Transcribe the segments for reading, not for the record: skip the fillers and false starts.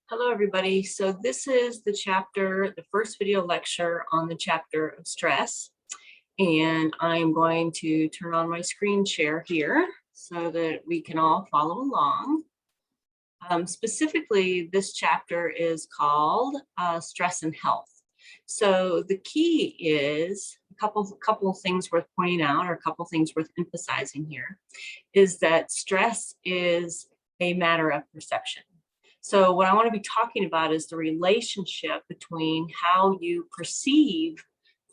Hello, everybody. So this is the first video lecture on the chapter of stress. And I'm going to turn on my screen share here so that we can all follow along. Specifically, this chapter is called Stress and Health. So the key is a couple of things worth pointing out, or a couple of things worth emphasizing here, is that stress is a matter of perception. So what I want to be talking about is the relationship between how you perceive,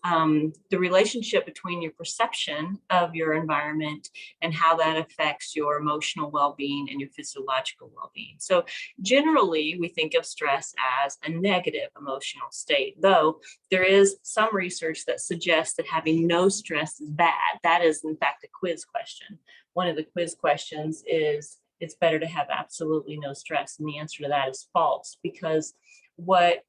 the relationship between your perception of your environment and how that affects your emotional well-being and your physiological well-being. So generally, we think of stress as a negative emotional state, though there is some research that suggests that having no stress is bad. That is, in fact, a quiz question. One of the quiz questions is, it's better to have absolutely no stress. And the answer to that is false, because one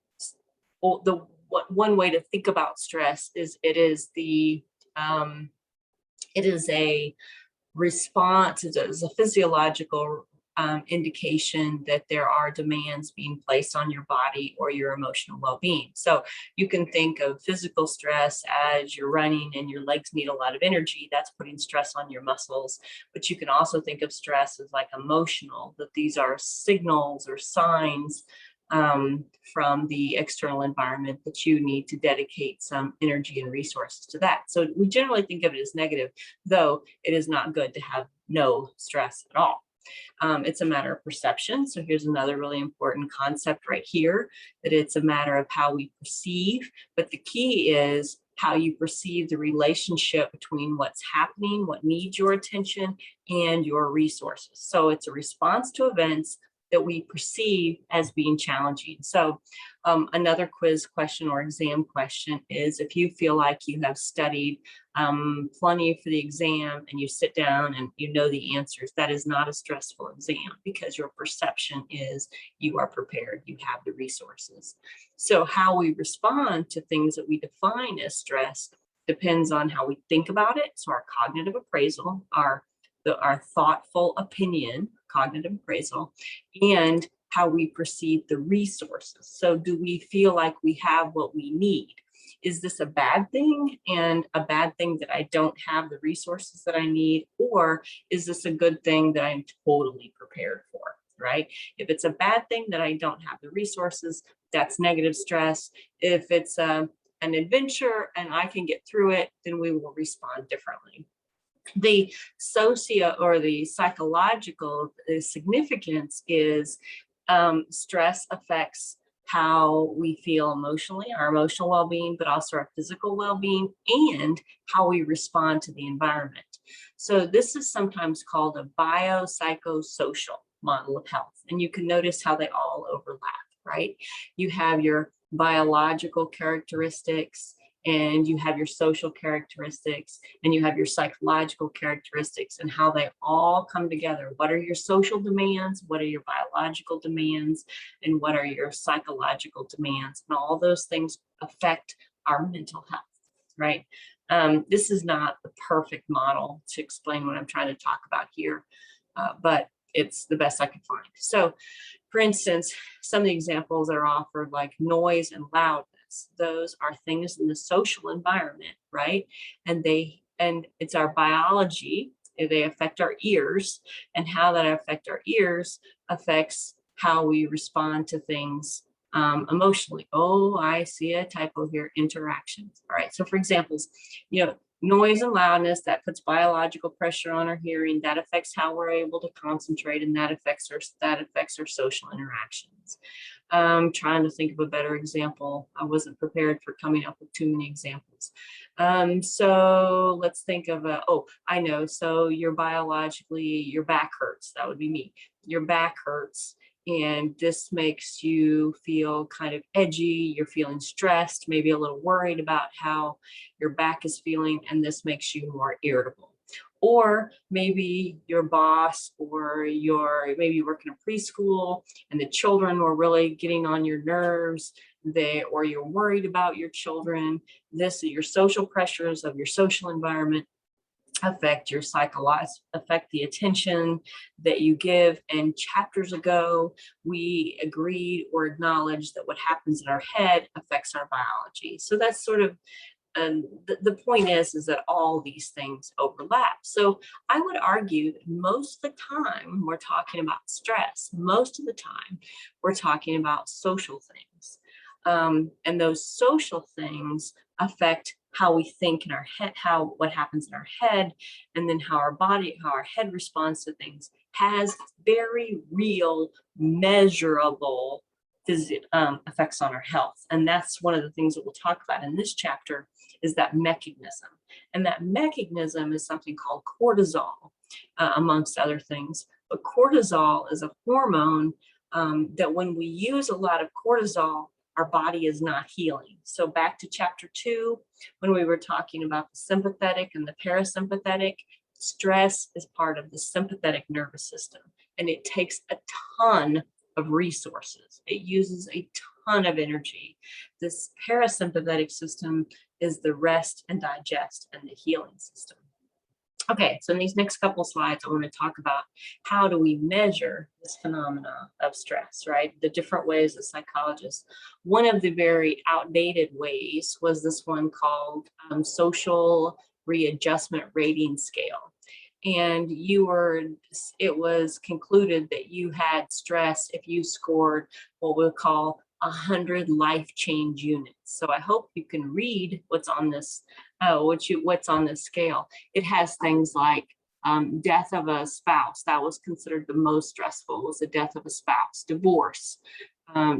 way to think about stress is it is a response, it is a physiological indication that there are demands being placed on your body or your emotional well-being. So you can think of physical stress as you're running and your legs need a lot of energy. That's putting stress on your muscles. But you can also think of stress as like emotional, that these are signals or signs from the external environment that you need to dedicate some energy and resources to that. So we generally think of it as negative, though it is not good to have no stress at all. It's a matter of perception. So here's another really important concept right here, that it's a matter of how we perceive, but the key is how you perceive the relationship between what's happening, what needs your attention, and your resources. So it's a response to events that we perceive as being challenging. So another quiz question or exam question is, if you feel like you have studied plenty for the exam and you sit down and you know the answers, that is not a stressful exam, because your perception is you are prepared, you have the resources. So how we respond to things that we define as stress depends on how we think about it. So our cognitive appraisal, our thoughtful opinion, cognitive appraisal, and how we perceive the resources. So do we feel like we have what we need? Is this a bad thing, and a bad thing that I don't have the resources that I need? Or is this a good thing that I'm totally prepared for, right? If it's a bad thing that I don't have the resources, that's negative stress. If it's an adventure and I can get through it, then we will respond differently. The psychological significance is stress affects how we feel emotionally, our emotional well-being, but also our physical well-being, and how we respond to the environment. So this is sometimes called a biopsychosocial model of health. And you can notice how they all overlap, right? You have your biological characteristics, and you have your social characteristics, and you have your psychological characteristics, and how they all come together. What are your social demands? What are your biological demands? And what are your psychological demands? And all those things affect our mental health, right? This is not the perfect model to explain what I'm trying to talk about here, but it's the best I could find. So, for instance, some of the examples that are offered, like noise and loudness, those are things in the social environment, right? And it's our biology. They affect our ears, and how that affect our ears affects how we respond to things emotionally. Oh, I see a typo here, interactions. All right. So for examples, noise and loudness, that puts biological pressure on our hearing, that affects how we're able to concentrate, and that affects our social interactions. Trying to think of a better example. I wasn't prepared for coming up with too many examples. So let's think of I know. So your back hurts. That would be me. Your back hurts, and this makes you feel kind of edgy. You're feeling stressed, maybe a little worried about how your back is feeling, and this makes you more irritable. Or maybe your boss, or maybe you work in a preschool and the children were really getting on your nerves, or you're worried about your children. Your social pressures of your social environment affect your affect the attention that you give. And chapters ago, we agreed or acknowledged that what happens in our head affects our biology. So that's sort of, and the point is that all these things overlap. So I would argue that most of the time we're talking about stress, most of the time we're talking about social things. And those social things affect how we think in our head, what happens in our head, and then how our head responds to things has very real, measurable effects on our health. And that's one of the things that we'll talk about in this chapter, is that mechanism. And that mechanism is something called cortisol, amongst other things. But cortisol is a hormone that when we use a lot of cortisol, our body is not healing. So back to chapter 2, when we were talking about the sympathetic and the parasympathetic, stress is part of the sympathetic nervous system, and it takes a ton of resources. It uses a ton of energy. This parasympathetic system is the rest and digest and the healing system. Okay, so in these next couple of slides, I want to talk about how do we measure this phenomena of stress, right? The different ways that psychologists, one of the very outdated ways was this one called social readjustment rating scale. And it was concluded that you had stress if you scored what we'll call 100 life change units. So I hope you can read what's on this, what's on this scale. It has things like death of a spouse. That was considered the most stressful, was the death of a spouse, divorce,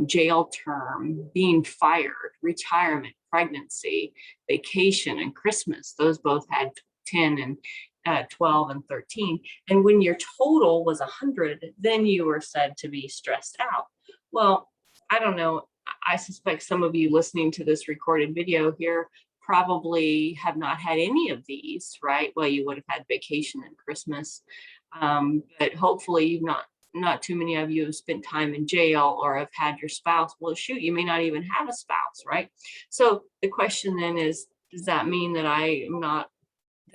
jail term, being fired, retirement, pregnancy, vacation, and Christmas. Those both had 10 and 12 and 13. And when your total was 100, then you were said to be stressed out. Well, I don't know. I suspect some of you listening to this recorded video here probably have not had any of these, right? Well, you would have had vacation and Christmas, but hopefully you've not too many of you have spent time in jail or have had your spouse. Well, shoot, you may not even have a spouse, right? So the question then is, does that mean that I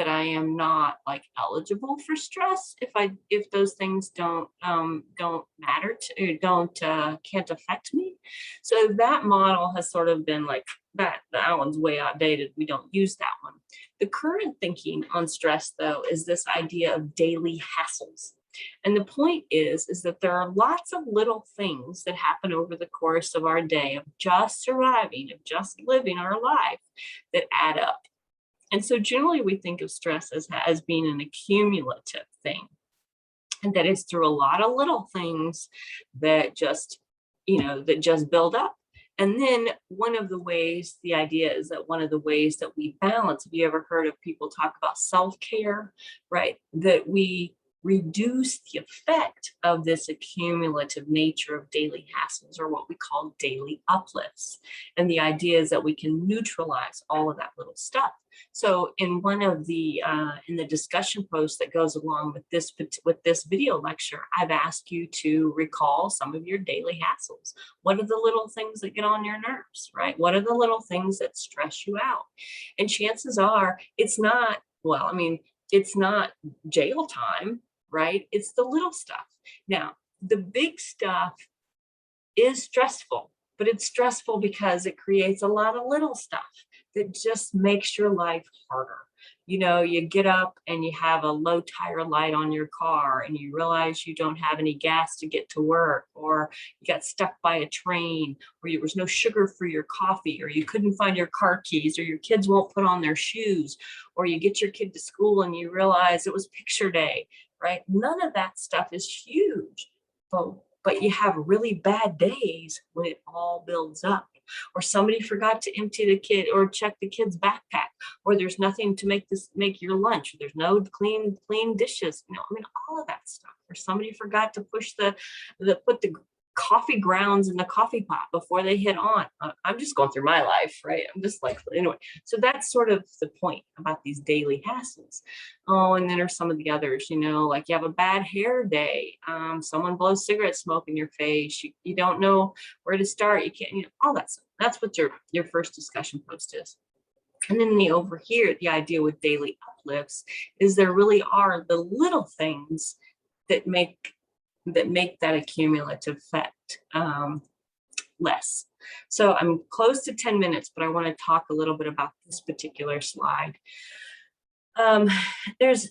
am not like eligible for stress if those things don't matter can't affect me? So that model has sort of been like that one's way outdated. We don't use that one. The current thinking on stress, though, is this idea of daily hassles. And the point is that there are lots of little things that happen over the course of our day of just surviving, of just living our life, that add up. And so generally we think of stress as being an accumulative thing, and that it's through a lot of little things that just build up. And then the idea is that one of the ways that we balance, have you ever heard of people talk about self-care, right? That we reduce the effect of this accumulative nature of daily hassles, or what we call daily uplifts. And the idea is that we can neutralize all of that little stuff. So in one of the in the discussion post that goes along with this video lecture, I've asked you to recall some of your daily hassles. What are the little things that get on your nerves, right? What are the little things that stress you out? And chances are it's not jail time, right? It's the little stuff. Now, the big stuff is stressful, but it's stressful because it creates a lot of little stuff that just makes your life harder. You get up and you have a low tire light on your car and you realize you don't have any gas to get to work, or you got stuck by a train, or there was no sugar for your coffee, or you couldn't find your car keys, or your kids won't put on their shoes, or you get your kid to school and you realize it was picture day, right? None of that stuff is huge, but you have really bad days when it all builds up. Or somebody forgot to empty the kid or check the kid's backpack, or there's nothing to make your lunch, or there's no clean dishes, all of that stuff. Or somebody forgot to put the coffee grounds in the coffee pot before they hit on. I'm just going through my life, right? I'm just like, anyway. So that's sort of the point about these daily hassles. Oh, and then there's some of the others, like you have a bad hair day. Someone blows cigarette smoke in your face. You don't know where to start. You can't, all that stuff. That's what your first discussion post is. And then over here, the idea with daily uplifts is there really are the little things that make that accumulative effect less. So I'm close to 10 minutes, but I want to talk a little bit about this particular slide. Um, there's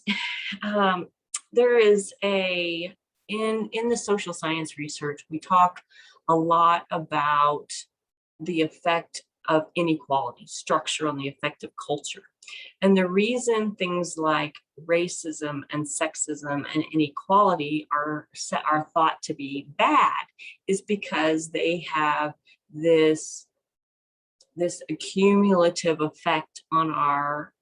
there is a in the social science research, we talk a lot about the effect of inequality, structure on the effect of culture. And the reason things like racism and sexism and inequality are thought to be bad is because they have this accumulative effect on our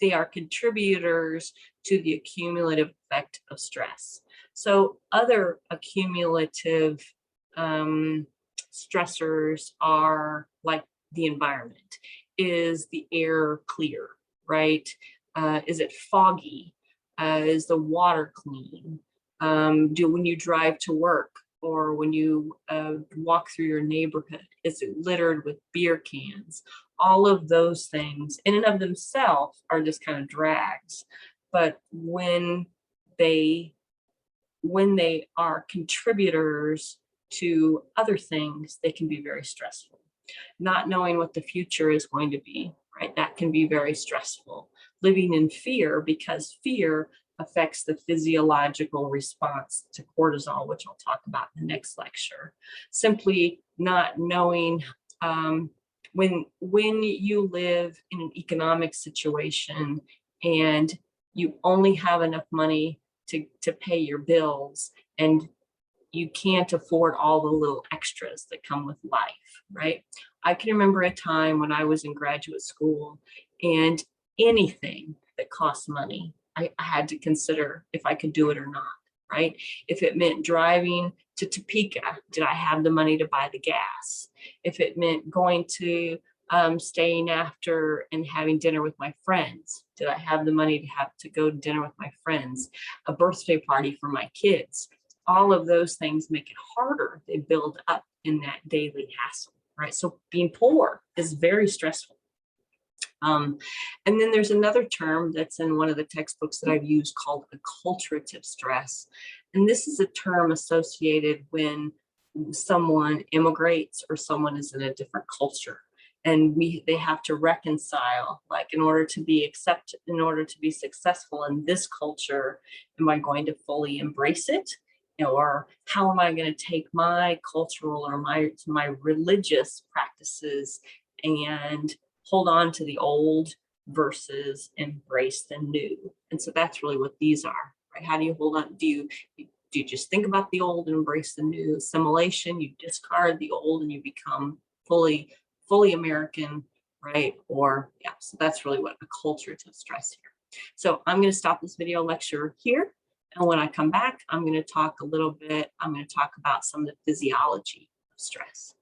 they are contributors to the accumulative effect of stress. So other accumulative stressors are like the environment. Is the air clear, right? Is it foggy? Is the water clean? When you drive to work or when you walk through your neighborhood, is it littered with beer cans? All of those things in and of themselves are just kind of drags. But when they are contributors to other things, they can be very stressful. Not knowing what the future is going to be, right? That can be very stressful. Living in fear, because fear affects the physiological response to cortisol, which I'll talk about in the next lecture. Simply not knowing when you live in an economic situation and you only have enough money to pay your bills and you can't afford all the little extras that come with life, right? I can remember a time when I was in graduate school and anything that cost money, I had to consider if I could do it or not, right? If it meant driving to Topeka, did I have the money to buy the gas? If it meant going to staying after and having dinner with my friends, did I have the money to go to dinner with my friends? A birthday party for my kids? All of those things make it harder. They build up in that daily hassle, right? So being poor is very stressful. And then there's another term that's in one of the textbooks that I've used called acculturative stress. And this is a term associated when someone immigrates or someone is in a different culture. And they have to reconcile, like in order to be successful in this culture, am I going to fully embrace it? Or how am I going to take my cultural or my religious practices and hold on to the old versus embrace the new? And so that's really what these are, right? How do you hold on? Do you just think about the old and embrace the new? Assimilation, you discard the old and you become fully American, right? Or yeah, so that's really what acculturative stress here. So I'm going to stop this video lecture here. And when I come back, I'm going to talk about some of the physiology of stress.